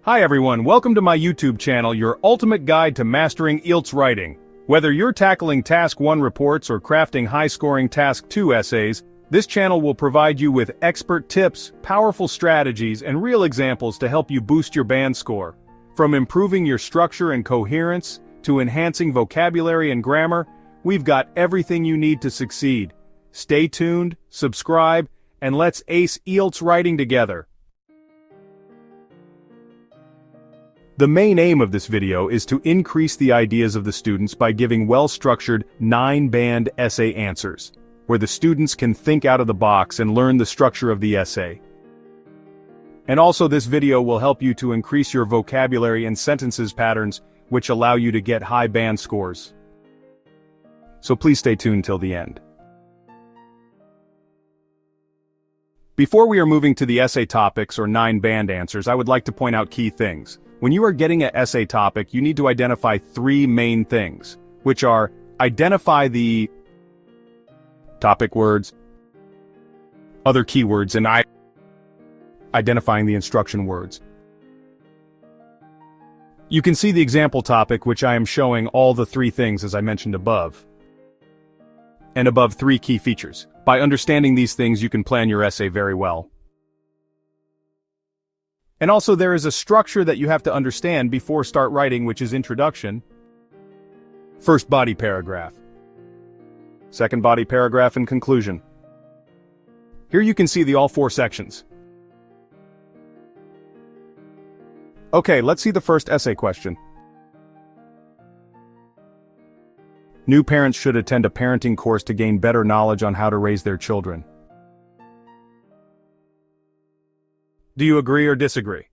Hi everyone, welcome to my YouTube channel, your ultimate guide to mastering IELTS writing. Whether you're tackling Task 1 reports or crafting high-scoring Task 2 essays, this channel will provide you with expert tips, powerful strategies, and real examples to help you boost your band score. From improving your structure and coherence, to enhancing vocabulary and grammar, we've got everything you need to succeed. Stay tuned, subscribe, and let's ace IELTS writing together. The main aim of this video is to increase the ideas of the students by giving well-structured 9-band essay answers, where the students can think out of the box and learn the structure of the essay. And also this video will help you to increase your vocabulary and sentences patterns, which allow you to get high band scores. So please stay tuned till the end. Before we are moving to the essay topics or 9-band answers, I would like to point out key things. When you are getting an essay topic, you need to identify 3 main things, which are identify the topic words, other keywords, and identifying the instruction words. You can see the example topic, which I am showing all the 3 things as I mentioned above. And above 3 key features. By understanding these things, you can plan your essay very well. And also there is a structure that you have to understand before start writing, which is introduction. First body paragraph. Second body paragraph and conclusion. Here you can see the all 4 sections. Okay, let's see the first essay question. New parents should attend a parenting course to gain better knowledge on how to raise their children. Do you agree or disagree?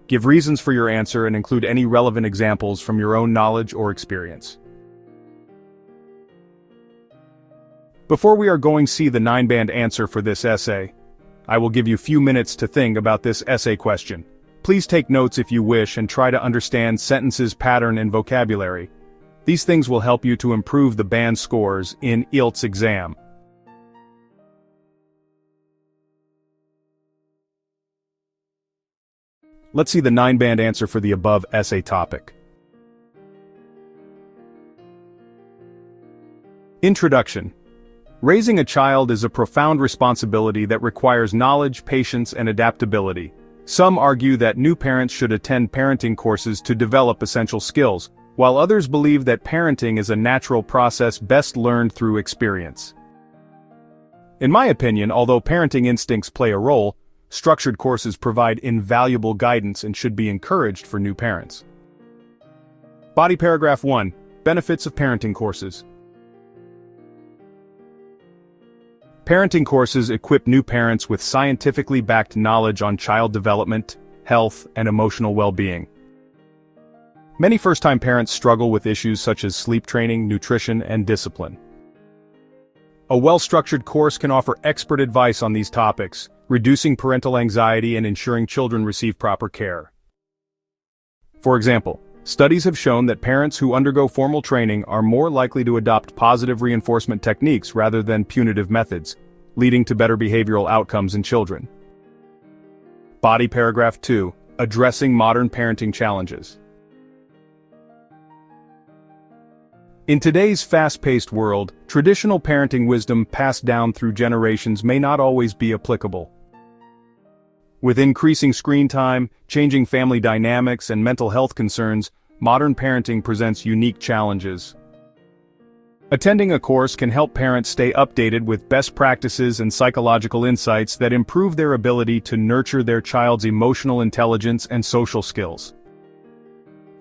Give reasons for your answer and include any relevant examples from your own knowledge or experience. Before we are going to see the 9-band answer for this essay, I will give you a few minutes to think about this essay question. Please take notes if you wish and try to understand sentences, pattern, and vocabulary. These things will help you to improve the band scores in IELTS exam. Let's see the 9-band answer for the above essay topic. Introduction. Raising a child is a profound responsibility that requires knowledge, patience, and adaptability. Some argue that new parents should attend parenting courses to develop essential skills, while others believe that parenting is a natural process best learned through experience. In my opinion, although parenting instincts play a role, structured courses provide invaluable guidance and should be encouraged for new parents. Body paragraph 1. Benefits of parenting courses. Parenting courses equip new parents with scientifically backed knowledge on child development, health, and emotional well-being. Many first-time parents struggle with issues such as sleep training, nutrition, and discipline. A well-structured course can offer expert advice on these topics, reducing parental anxiety and ensuring children receive proper care. For example, studies have shown that parents who undergo formal training are more likely to adopt positive reinforcement techniques rather than punitive methods, leading to better behavioral outcomes in children. Body paragraph 2. Addressing modern parenting challenges. In today's fast-paced world, traditional parenting wisdom passed down through generations may not always be applicable. With increasing screen time, changing family dynamics, and mental health concerns, modern parenting presents unique challenges. Attending a course can help parents stay updated with best practices and psychological insights that improve their ability to nurture their child's emotional intelligence and social skills.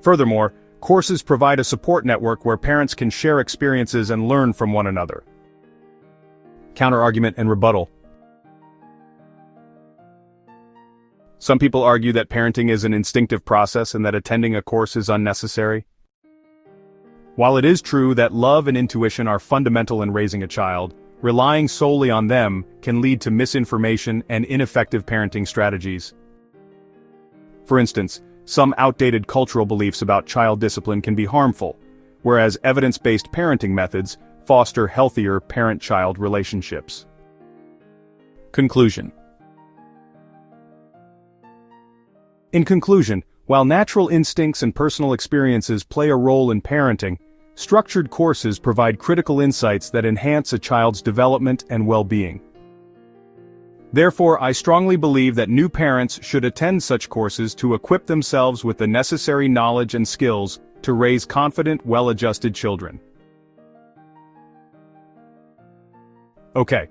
Furthermore, courses provide a support network where parents can share experiences and learn from one another. Counterargument and rebuttal. Some people argue that parenting is an instinctive process and that attending a course is unnecessary. While it is true that love and intuition are fundamental in raising a child, relying solely on them can lead to misinformation and ineffective parenting strategies. For instance, some outdated cultural beliefs about child discipline can be harmful, whereas evidence-based parenting methods foster healthier parent-child relationships. Conclusion. In conclusion, while natural instincts and personal experiences play a role in parenting, structured courses provide critical insights that enhance a child's development and well-being. Therefore, I strongly believe that new parents should attend such courses to equip themselves with the necessary knowledge and skills to raise confident, well-adjusted children. Okay.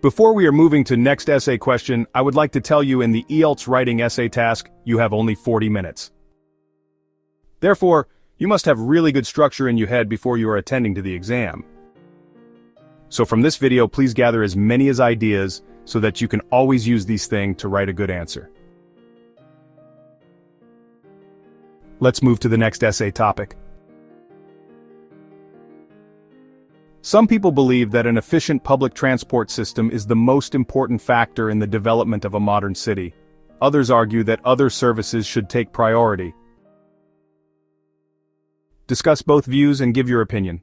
Before we are moving to next essay question, I would like to tell you in the IELTS Writing Essay Task, you have only 40 minutes. Therefore, you must have really good structure in your head before you are attending to the exam. So from this video, please gather as many as ideas so that you can always use these things to write a good answer. Let's move to the next essay topic. Some people believe that an efficient public transport system is the most important factor in the development of a modern city. Others argue that other services should take priority. Discuss both views and give your opinion.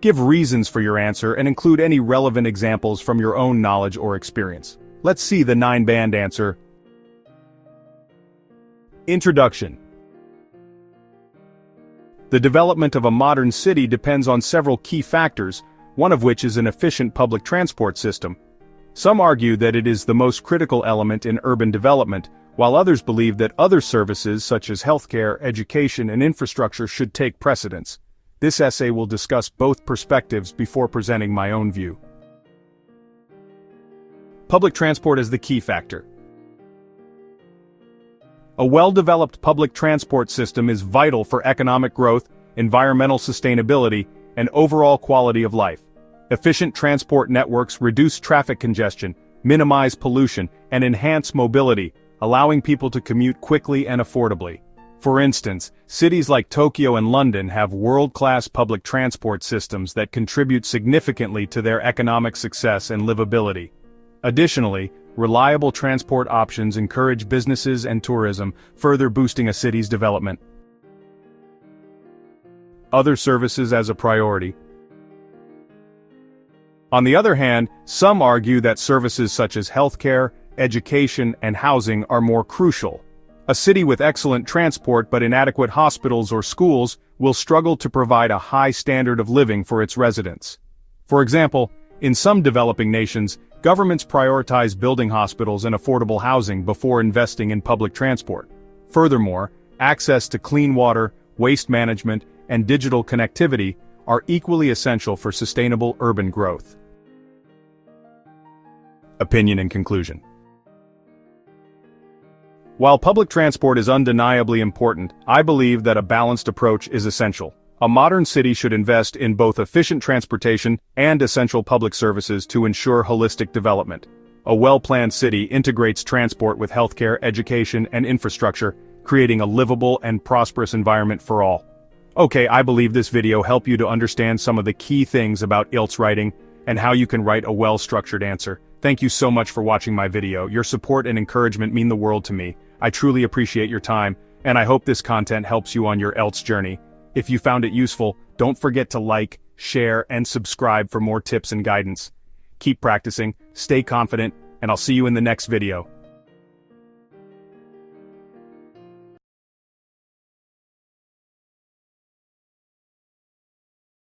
Give reasons for your answer and include any relevant examples from your own knowledge or experience. Let's see the 9-band answer. Introduction. The development of a modern city depends on several key factors, one of which is an efficient public transport system. Some argue that it is the most critical element in urban development, while others believe that other services such as healthcare, education, and infrastructure should take precedence. This essay will discuss both perspectives before presenting my own view. Public transport is the key factor. A well-developed public transport system is vital for economic growth, environmental sustainability, and overall quality of life. Efficient transport networks reduce traffic congestion, minimize pollution, and enhance mobility, allowing people to commute quickly and affordably. For instance, cities like Tokyo and London have world-class public transport systems that contribute significantly to their economic success and livability. Additionally, reliable transport options encourage businesses and tourism, further boosting a city's development. Other services as a priority. On the other hand, some argue that services such as healthcare, education, and housing are more crucial. A city with excellent transport but inadequate hospitals or schools will struggle to provide a high standard of living for its residents. For example, in some developing nations, governments prioritize building hospitals and affordable housing before investing in public transport. Furthermore, access to clean water, waste management, and digital connectivity are equally essential for sustainable urban growth. Opinion and conclusion. While public transport is undeniably important, I believe that a balanced approach is essential. A modern city should invest in both efficient transportation and essential public services to ensure holistic development. A well-planned city integrates transport with healthcare, education, and infrastructure, creating a livable and prosperous environment for all. Okay, I believe this video helped you to understand some of the key things about IELTS writing and how you can write a well-structured answer. Thank you so much for watching my video. Your support and encouragement mean the world to me. I truly appreciate your time, and I hope this content helps you on your IELTS journey. If you found it useful, don't forget to like, share, and subscribe for more tips and guidance. Keep practicing, stay confident, and I'll see you in the next video.